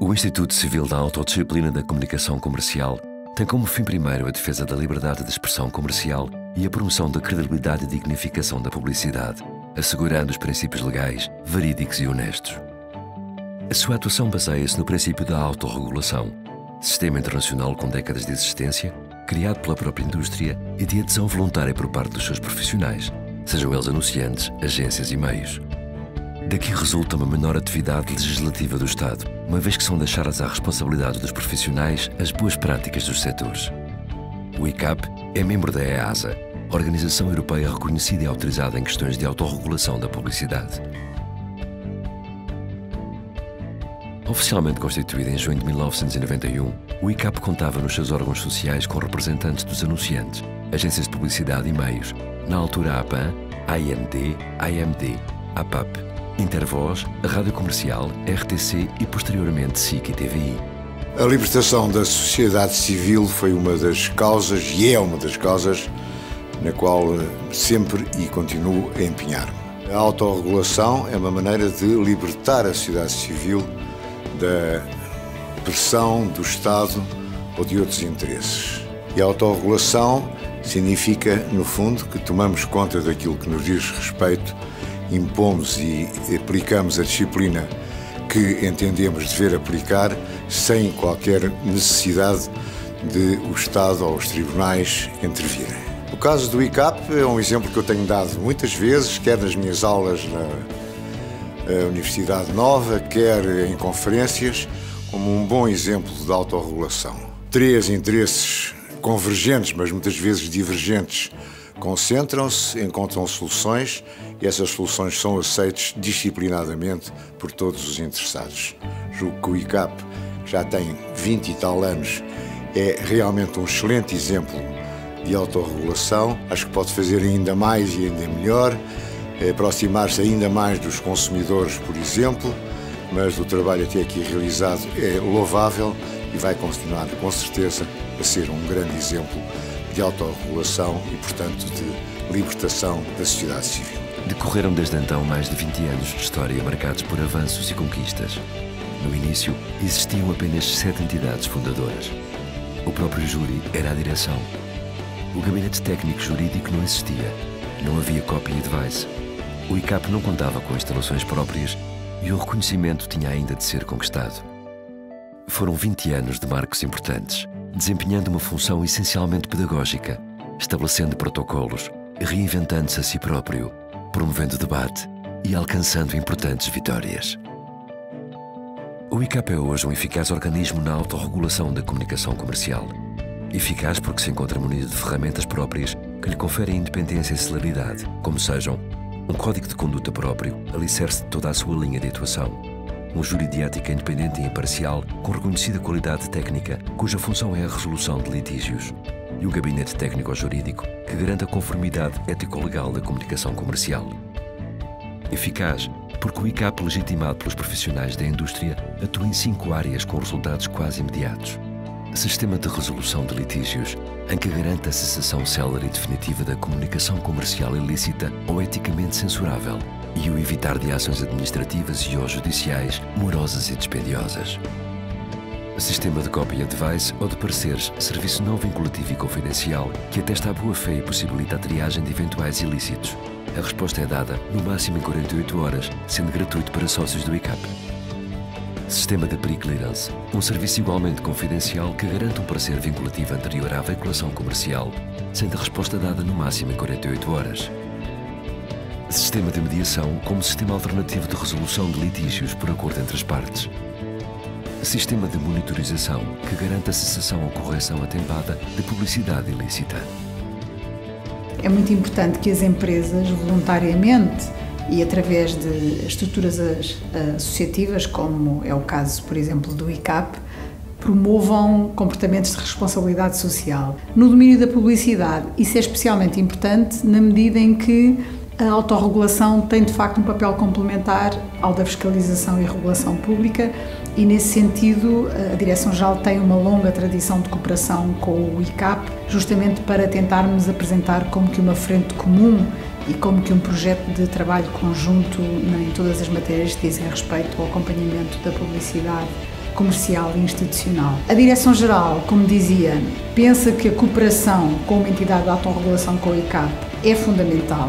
O Instituto Civil da Autodisciplina da Comunicação Comercial tem como fim primeiro a defesa da liberdade de expressão comercial e a promoção da credibilidade e dignificação da publicidade, assegurando os princípios legais, verídicos e honestos. A sua atuação baseia-se no princípio da autorregulação, sistema internacional com décadas de existência, criado pela própria indústria e de adesão voluntária por parte dos seus profissionais, sejam eles anunciantes, agências e meios. Daqui resulta uma menor atividade legislativa do Estado, uma vez que são deixadas à responsabilidade dos profissionais as boas práticas dos setores. O ICAP é membro da EASA, Organização Europeia reconhecida e autorizada em questões de autorregulação da publicidade. Oficialmente constituído em junho de 1991, o ICAP contava nos seus órgãos sociais com representantes dos anunciantes, agências de publicidade e meios, na altura a APAN, AIND, AMD, APAP, Intervoz, a Rádio Comercial, RTC e posteriormente SIC e TVI. A libertação da sociedade civil foi uma das causas, e é uma das causas, na qual sempre e continuo a empenhar-me. A autorregulação é uma maneira de libertar a sociedade civil da pressão do Estado ou de outros interesses. E a autorregulação significa, no fundo, que tomamos conta daquilo que nos diz respeito, impomos e aplicamos a disciplina que entendemos dever aplicar sem qualquer necessidade de o Estado ou os tribunais intervirem. O caso do ICAP é um exemplo que eu tenho dado muitas vezes, quer nas minhas aulas na Universidade Nova, quer em conferências, como um bom exemplo de autorregulação. Três interesses convergentes, mas muitas vezes divergentes, concentram-se, encontram soluções e essas soluções são aceitas disciplinadamente por todos os interessados. Julgo que o ICAP, que já tem 20 e tal anos, é realmente um excelente exemplo de autorregulação. Acho que pode fazer ainda mais e ainda melhor, aproximar-se ainda mais dos consumidores, por exemplo, mas o trabalho até aqui realizado é louvável e vai continuar, com certeza, a ser um grande exemplo de autorregulação e, portanto, de libertação da sociedade civil. Decorreram desde então mais de 20 anos de história marcados por avanços e conquistas. No início, existiam apenas 7 entidades fundadoras. O próprio júri era a direção. O gabinete técnico jurídico não existia. Não havia copy advice. O ICAP não contava com instalações próprias e o reconhecimento tinha ainda de ser conquistado. Foram 20 anos de marcos importantes, desempenhando uma função essencialmente pedagógica, estabelecendo protocolos, reinventando-se a si próprio, promovendo debate e alcançando importantes vitórias. O ICAP é hoje um eficaz organismo na autorregulação da comunicação comercial. Eficaz porque se encontra munido de ferramentas próprias que lhe conferem independência e celeridade, como sejam um código de conduta próprio, alicerce de toda a sua linha de atuação, um júri de ética independente e imparcial com reconhecida qualidade técnica, cuja função é a resolução de litígios, e o gabinete técnico-jurídico, que garante a conformidade ético-legal da comunicação comercial. Eficaz porque o ICAP, legitimado pelos profissionais da indústria, atua em 5 áreas com resultados quase imediatos. Sistema de resolução de litígios, em que garante a cessação célere e definitiva da comunicação comercial ilícita ou eticamente censurável e o evitar de ações administrativas e ou judiciais morosas e dispendiosas. Sistema de copy advice ou de pareceres, serviço não vinculativo e confidencial que atesta a boa-fé e possibilita a triagem de eventuais ilícitos. A resposta é dada, no máximo em 48 horas, sendo gratuito para sócios do ICAP. Sistema de pre-clearance, um serviço igualmente confidencial que garante um parecer vinculativo anterior à veiculação comercial, sendo a resposta dada no máximo em 48 horas. Sistema de mediação como sistema alternativo de resolução de litígios por acordo entre as partes. Sistema de monitorização que garante a cessação ou correção atempada de publicidade ilícita. É muito importante que as empresas, voluntariamente, e através de estruturas associativas, como é o caso, por exemplo, do ICAP, promovam comportamentos de responsabilidade social. No domínio da publicidade, isso é especialmente importante na medida em que a autorregulação tem, de facto, um papel complementar ao da fiscalização e regulação pública e, nesse sentido, a Direção-Geral tem uma longa tradição de cooperação com o ICAP, justamente para tentarmos apresentar como que uma frente comum e como que um projeto de trabalho conjunto em todas as matérias que dizem respeito ao acompanhamento da publicidade comercial e institucional. A Direção-Geral, como dizia, pensa que a cooperação com uma entidade de autorregulação com o ICAP é fundamental.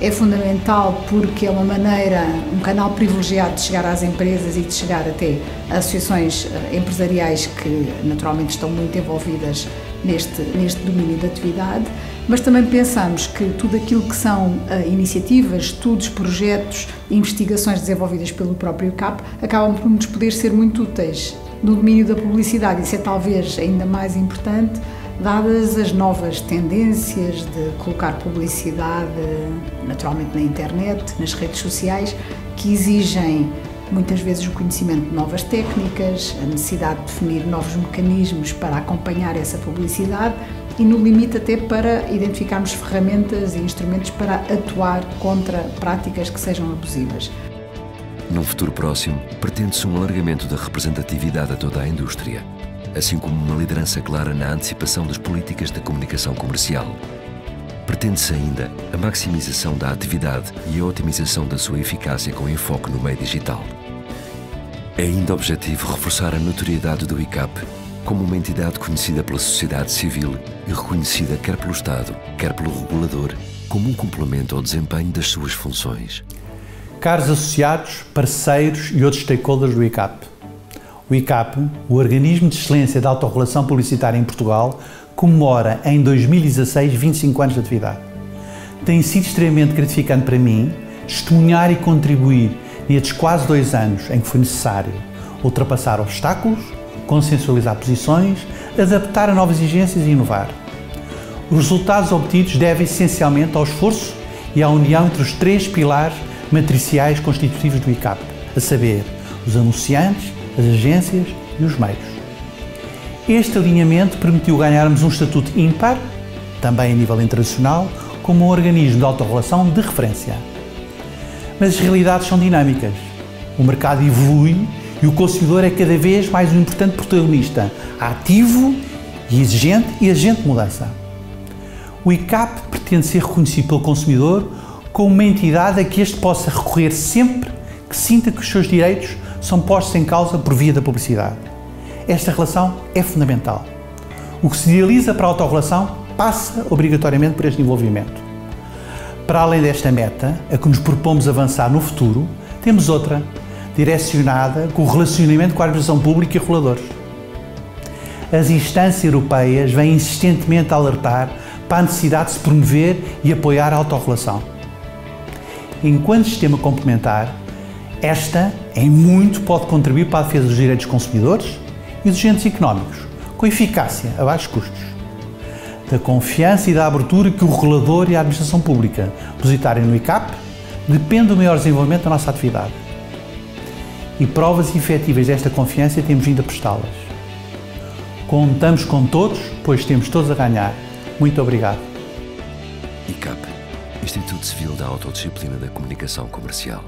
É fundamental porque é uma maneira, um canal privilegiado de chegar às empresas e de chegar até a associações empresariais que naturalmente estão muito envolvidas neste domínio de atividade, mas também pensamos que tudo aquilo que são iniciativas, estudos, projetos, investigações desenvolvidas pelo próprio ICAP acabam por nos poder ser muito úteis no domínio da publicidade. Isso é talvez ainda mais importante, dadas as novas tendências de colocar publicidade, naturalmente na internet, nas redes sociais, que exigem muitas vezes o conhecimento de novas técnicas, a necessidade de definir novos mecanismos para acompanhar essa publicidade e, no limite, até para identificarmos ferramentas e instrumentos para atuar contra práticas que sejam abusivas. Num futuro próximo, pretende-se um alargamento da representatividade a toda a indústria, assim como uma liderança clara na antecipação das políticas de comunicação comercial. Pretende-se ainda a maximização da atividade e a otimização da sua eficácia com enfoque no meio digital. É ainda objetivo reforçar a notoriedade do ICAP como uma entidade conhecida pela sociedade civil e reconhecida quer pelo Estado, quer pelo regulador, como um complemento ao desempenho das suas funções. Caros associados, parceiros e outros stakeholders do ICAP, o ICAP, o Organismo de Excelência da Autorregulação Publicitária em Portugal, comemora em 2016 25 anos de atividade. Tem sido extremamente gratificante para mim testemunhar e contribuir nestes quase 2 anos em que foi necessário ultrapassar obstáculos, consensualizar posições, adaptar a novas exigências e inovar. Os resultados obtidos devem essencialmente ao esforço e à união entre os 3 pilares matriciais constitutivos do ICAP, a saber, os anunciantes, as agências e os meios. Este alinhamento permitiu ganharmos um estatuto ímpar, também a nível internacional, como um organismo de autorregulação de referência. Mas as realidades são dinâmicas. O mercado evolui e o consumidor é cada vez mais um importante protagonista, ativo e exigente e agente de mudança. O ICAP pretende ser reconhecido pelo consumidor como uma entidade a que este possa recorrer sempre que sinta que os seus direitos são postos em causa por via da publicidade. Esta relação é fundamental. O que se idealiza para a autorregulação passa obrigatoriamente por este envolvimento. Para além desta meta, a que nos propomos avançar no futuro, temos outra, direcionada com o relacionamento com a administração pública e reguladores. As instâncias europeias vêm insistentemente a alertar para a necessidade de se promover e apoiar a autorregulação. Enquanto sistema complementar, esta, em muito, pode contribuir para a defesa dos direitos dos consumidores e dos agentes económicos, com eficácia, a baixos custos. Da confiança e da abertura que o regulador e a administração pública depositarem no ICAP, depende do maior desenvolvimento da nossa atividade. E provas efetivas desta confiança temos vindo a prestá-las. Contamos com todos, pois temos todos a ganhar. Muito obrigado. ICAP, Instituto Civil da Autodisciplina da Comunicação Comercial.